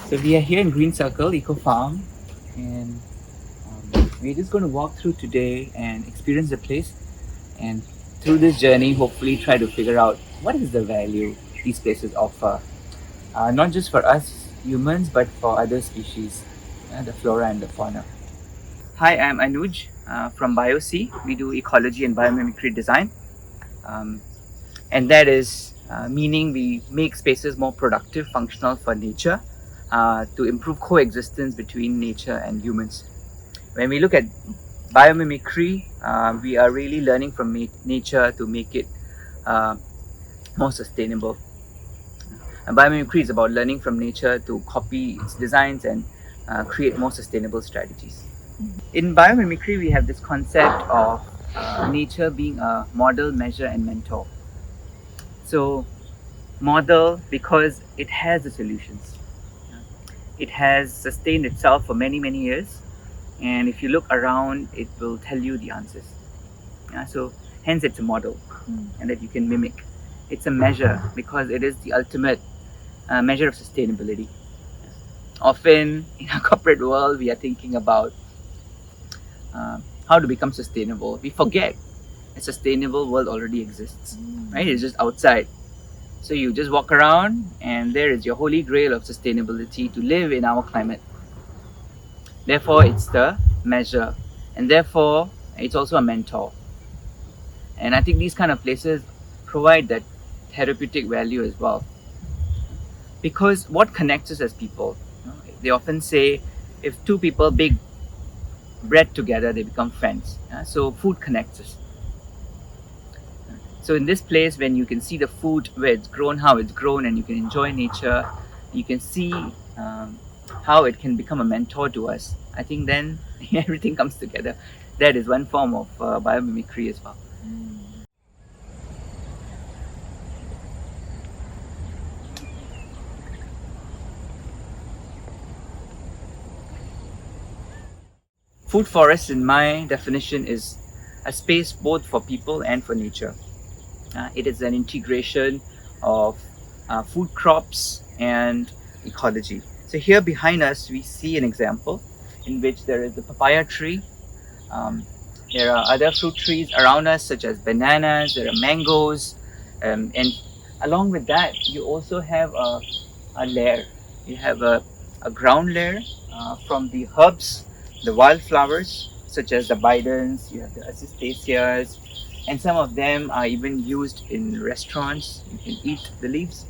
So we are here in GreenCircle Eco-farm, and we're just going to walk through today and experience the place. And through this journey, hopefully, try to figure out what is the value these places offer, not just for us humans, but for other species, the flora and the fauna. Hi, I'm Anuj from BioSEA. We do ecology and biomimicry design, um, and that is meaning we make spaces more productive, functional for nature, to improve coexistence between nature and humans. When we look at biomimicry, we are really learning from nature to make it uh, more sustainable. And biomimicry is about learning from nature to copy its designs and create more sustainable strategies. In biomimicry, we have this concept of nature being a model, measure, and mentor. So, model because it has the solutions. It has sustained itself for many, many years, and if you look around, it will tell you the answers. So, hence, it's a model and that you can mimic. It's a measure because it is the ultimate measure of sustainability. Often in our corporate world, we are thinking about how to become sustainable. We forget a sustainable world already exists, right? It's just outside. So you just walk around, and there is your holy grail of sustainability to live in our climate. Therefore, it's the measure, and therefore, it's also a mentor. And I think these kind of places provide that therapeutic value as well. Because what connects us as people? They often say if two people bake bread together, they become friends. So food connects us. So in this place, when you can see the food where it's grown, how it's grown, and you can enjoy nature, you can see how it can become a mentor to us. I think then everything comes together. That is one form of biomimicry as well. Food forest, in my definition, is a space both for people and for nature. It is an integration of food crops and ecology. So here behind us, we see an example in which there is a papaya tree. Um, there are other fruit trees around us, such as bananas. There are mangoes, and along with that, you also have a layer. You have a ground layer from the herbs, the wildflowers, such as the bidens. You have the acistaceas, and some of them are even used in restaurants. You can eat the leaves.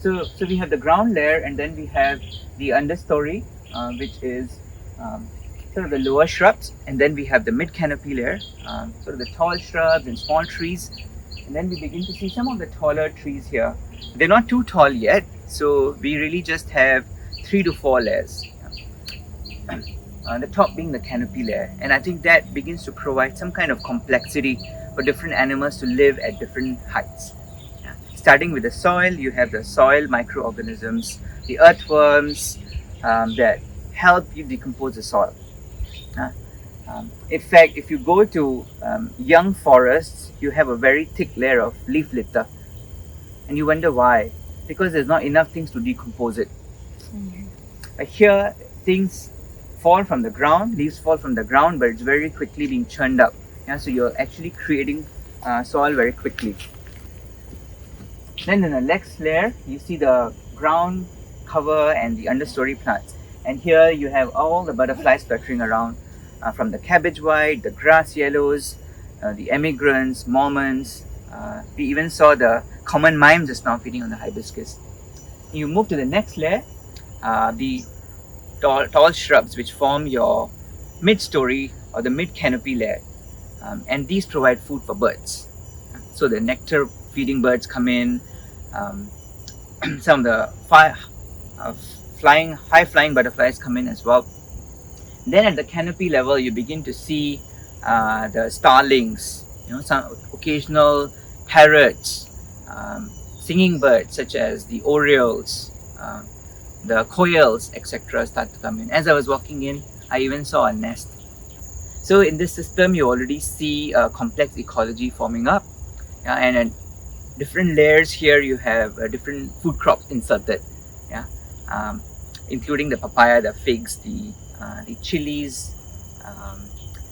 So we have the ground layer, and then we have the understory, which is um, sort of the lower shrubs, and then we have the mid canopy layer, sort of the tall shrubs and small trees, and then we begin to see some of the taller trees here. They're not too tall yet, so we really just have 3 to 4 layers. The top being the canopy layer, and I think that begins to provide some kind of complexity for different animals to live at different heights. Starting with the soil, you have the soil microorganisms, the earthworms that help you decompose the soil. In fact, if you go to young forests, you have a very thick layer of leaf litter, and you wonder why. Because there's not enough things to decompose it. Here, things fall from the ground, leaves fall from the ground, but it's very quickly being churned up. So you're actually creating soil very quickly. Then in the next layer, you see the ground cover and the understory plants. And here you have all the butterflies fluttering around, from the cabbage white, the grass yellows, the emigrants, mormons. We even saw the common mime just now feeding on the hibiscus. You move to the next layer, the tall shrubs, which form your mid-story or the mid-canopy layer. And these provide food for birds. So the nectar feeding birds come in, some of the high flying butterflies come in as well. Then at the canopy level, you begin to see the starlings, some occasional parrots, singing birds such as the orioles, the quails, etc. start to come in. As I was walking in, I even saw a nest. So in this system, you already see a complex ecology forming up, and different layers here. You have different food crops inserted. um, including the papaya, the figs, the chilies,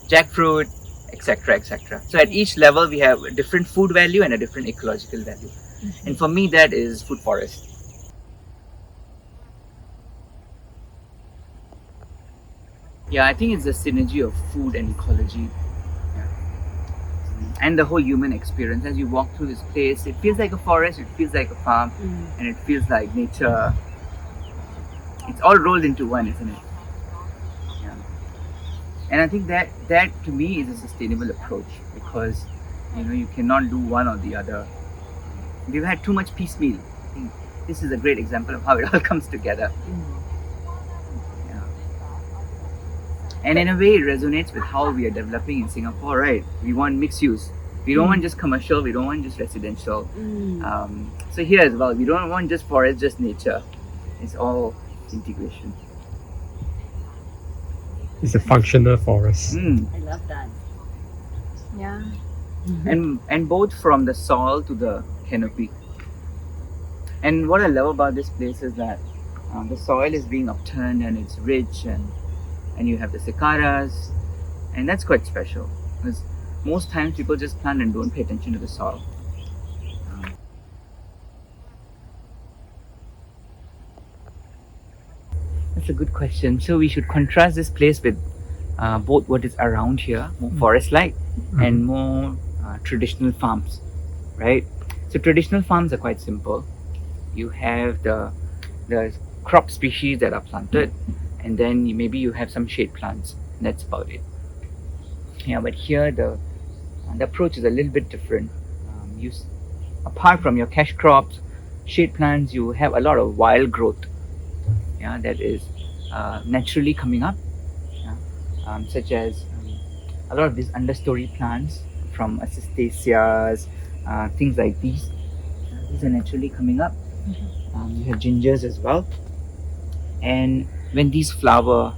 jackfruit, etc., etc. So at each level, we have a different food value and a different ecological value. And for me, that is food forest. Yeah, I think it's the synergy of food and ecology. Yeah. And the whole human experience. As you walk through this place, it feels like a forest, it feels like a farm, and it feels like nature. It's all rolled into one, isn't it? Yeah. And I think that to me is a sustainable approach, because you cannot do one or the other. We've had too much piecemeal. I think this is a great example of how it all comes together. Yeah. And in a way, it resonates with how we are developing in Singapore, right? We want mixed use. We don't want just commercial. We don't want just residential. So here as well, we don't want just forest, just nature. It's all integration. It's a functional forest. I love that. Yeah. And both from the soil to the canopy. And what I love about this place is that the soil is being upturned and it's rich, and you have the cicadas, and that's quite special, because most times people just plant and don't pay attention to the soil. That's a good question. So we should contrast this place with both what is around here, more forest-like, and more traditional farms, right? So traditional farms are quite simple. You have the crop species that are planted, and then maybe you have some shade plants. That's about it. Yeah, but here the approach is a little bit different. Apart from your cash crops, shade plants, you have a lot of wild growth. Yeah, that is naturally coming up. Yeah? Such as a lot of these understory plants from acacias, things like these. These are naturally coming up. You have gingers as well, and when these flower,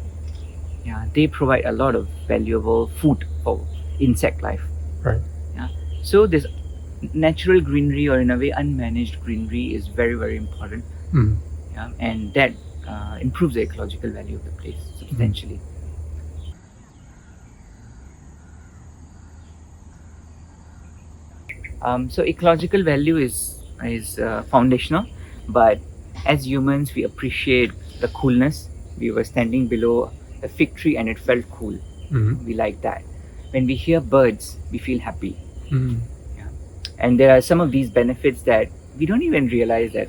they provide a lot of valuable food for insect life. Right. Yeah. So this natural greenery, or in a way unmanaged greenery, is very, very important. Yeah, and that improves the ecological value of the place substantially. So ecological value is foundational, but as humans, we appreciate the coolness. We were standing below a fig tree and it felt cool. We like that. When we hear birds, we feel happy. Yeah. And there are some of these benefits that we don't even realize that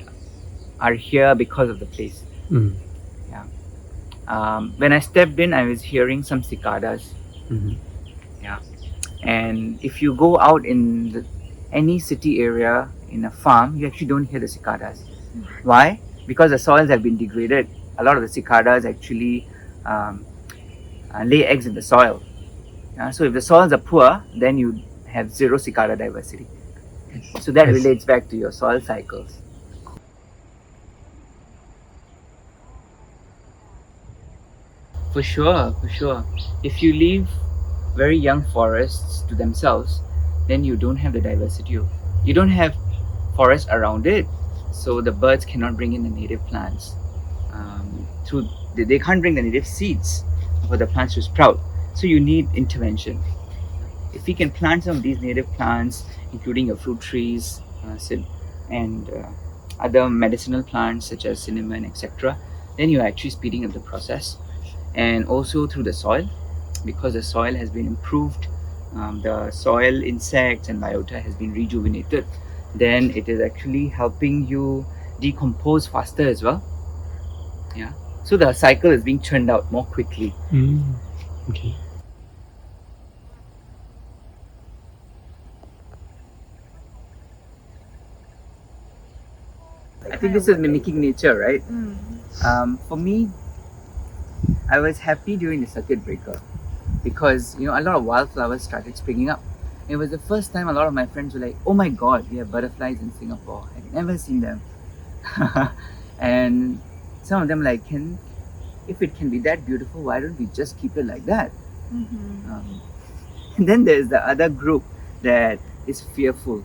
are here because of the place. Yeah. When I stepped in, I was hearing some cicadas. Yeah. And if you go out in any city area in a farm, you actually don't hear the cicadas. Why? Because the soils have been degraded. A lot of the cicadas actually lay eggs in the soil. So if the soils are poor, then you have zero cicada diversity. So that relates back to your soil cycles. For sure, for sure. If you leave very young forests to themselves, then you don't have the diversity. You don't have forest around it, so the birds cannot bring in the native plants. They can't bring the native seeds for the plants to sprout. So you need intervention. If we can plant some of these native plants, including your fruit trees and other medicinal plants such as cinnamon, etc., then you're actually speeding up the process. And also through the soil, because the soil has been improved, the soil insects and biota has been rejuvenated, then it is actually helping you decompose faster as well. Yeah. So the cycle is being churned out more quickly. Okay. I think this is mimicking nature, right? For me, I was happy during the circuit breaker because a lot of wildflowers started springing up. It was the first time a lot of my friends were like, "Oh my God, we have butterflies in Singapore. I've never seen them." And some of them like, if it can be that beautiful, why don't we just keep it like that? And then there's the other group that is fearful.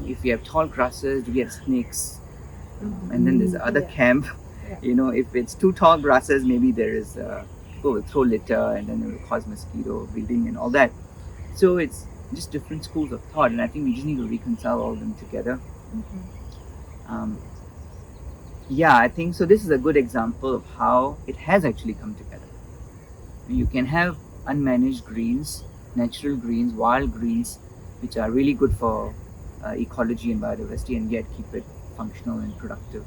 If we have tall grasses, do we have snakes? And then there's the other camp Yeah. If it's too tall grasses, maybe there is people will throw litter and then it will cause mosquito breeding and all that. So it's just different schools of thought, and I think we just need to reconcile all of them together. Um, yeah, I think so. This is a good example of how it has actually come together. You can have unmanaged greens, natural greens, wild greens, which are really good for ecology and biodiversity, and yet keep it functional and productive.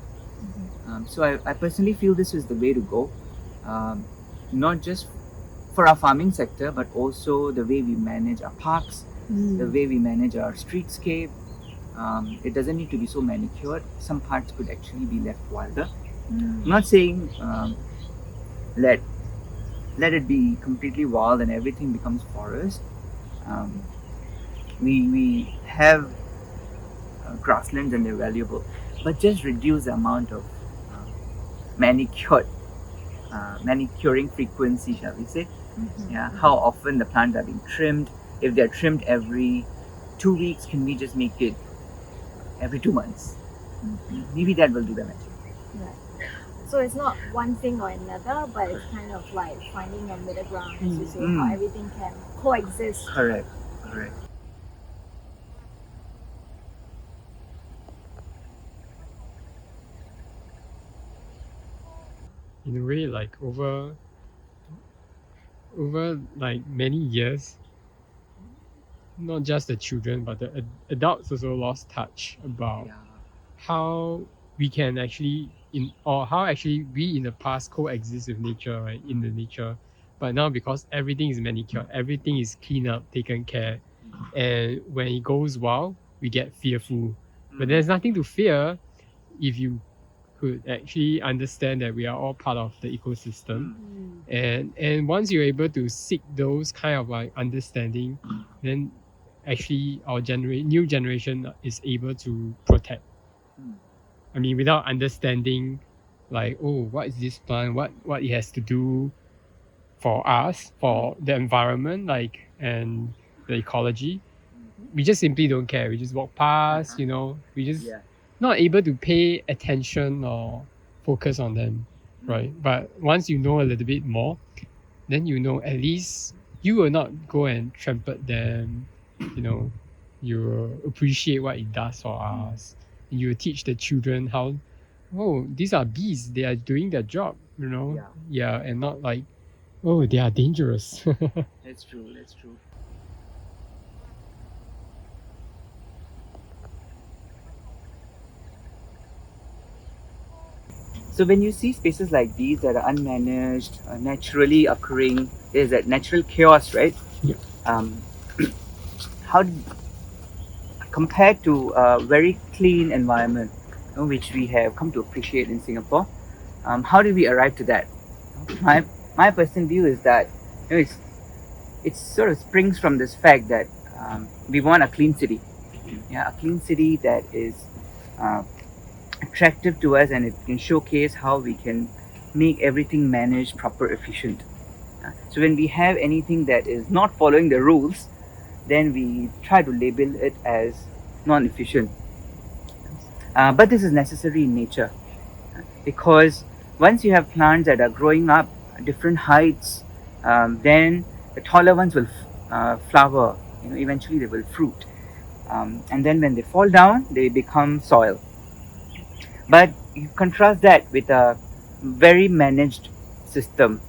So I personally feel this is the way to go, not just for our farming sector, but also the way we manage our parks, the way we manage our streetscape. It doesn't need to be so manicured. Some parts could actually be left wilder. I'm not saying let it be completely wild and everything becomes forest. We have grasslands and they're valuable, but just reduce the amount of manicuring frequency, shall we say? Yeah, how often the plants are being trimmed. If they're trimmed every 2 weeks, can we just make it every 2 months? Maybe that will do the magic. Right. So it's not one thing or another, but it's kind of like finding a middle ground, as you say, how everything can coexist. Correct. In a way, like over like many years, not just the children but the adults also lost touch about Yeah. how we can actually how actually we in the past coexist with nature, right, in the nature. But now, because everything is manicured, everything is cleaned up, taken care, and when it goes wild, we get fearful. But there's nothing to fear if you could actually understand that we are all part of the ecosystem. And once you're able to seek those kind of like understanding, then actually our new generation is able to protect. I mean, without understanding, like, oh, what is this plant? What it has to do for us, for the environment, like, and the ecology. We just simply don't care. We just walk past, we just Yeah. not able to pay attention or focus on them, right? But once you know a little bit more, then at least you will not go and trample them. You will appreciate what it does for us. You will teach the children how, oh, these are bees, they are doing their job, yeah, and not like, oh, they are dangerous. That's true. So when you see spaces like these that are unmanaged, naturally occurring, there's that natural chaos, right? Yeah. How compared to a very clean environment, which we have come to appreciate in Singapore, how did we arrive to that? My personal view is that it sort of springs from this fact that we want a clean city, a clean city that is attractive to us, and it can showcase how we can make everything managed proper, efficient. So when we have anything that is not following the rules, then we try to label it as non-efficient. But this is necessary in nature, because once you have plants that are growing up different heights, then the taller ones will flower. Eventually they will fruit, and then when they fall down, they become soil. But you contrast that with a very managed system,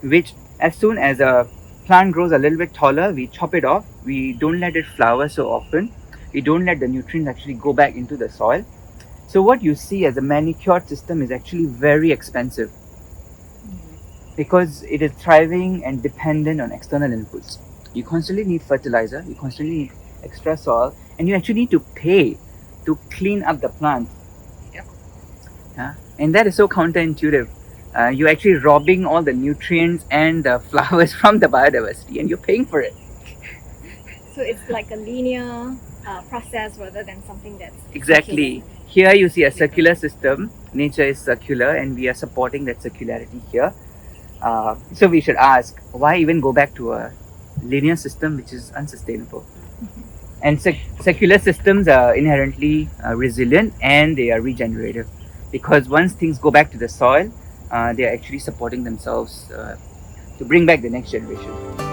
which as soon as a plant grows a little bit taller, we chop it off. We don't let it flower so often. We don't let the nutrients actually go back into the soil. So what you see as a manicured system is actually very expensive, because it is thriving and dependent on external inputs. You constantly need fertilizer, you constantly need extra soil, and you actually need to pay to clean up the plant. And that is so counterintuitive. You're actually robbing all the nutrients and the flowers from the biodiversity, and you're paying for it. So it's like a linear process rather than something that's Exactly. Here you see a circular system. Nature is circular, and we are supporting that circularity here. So we should ask, why even go back to a linear system which is unsustainable? And circular systems are inherently resilient, and they are regenerative. because once things go back to the soil, they are actually supporting themselves to bring back the next generation.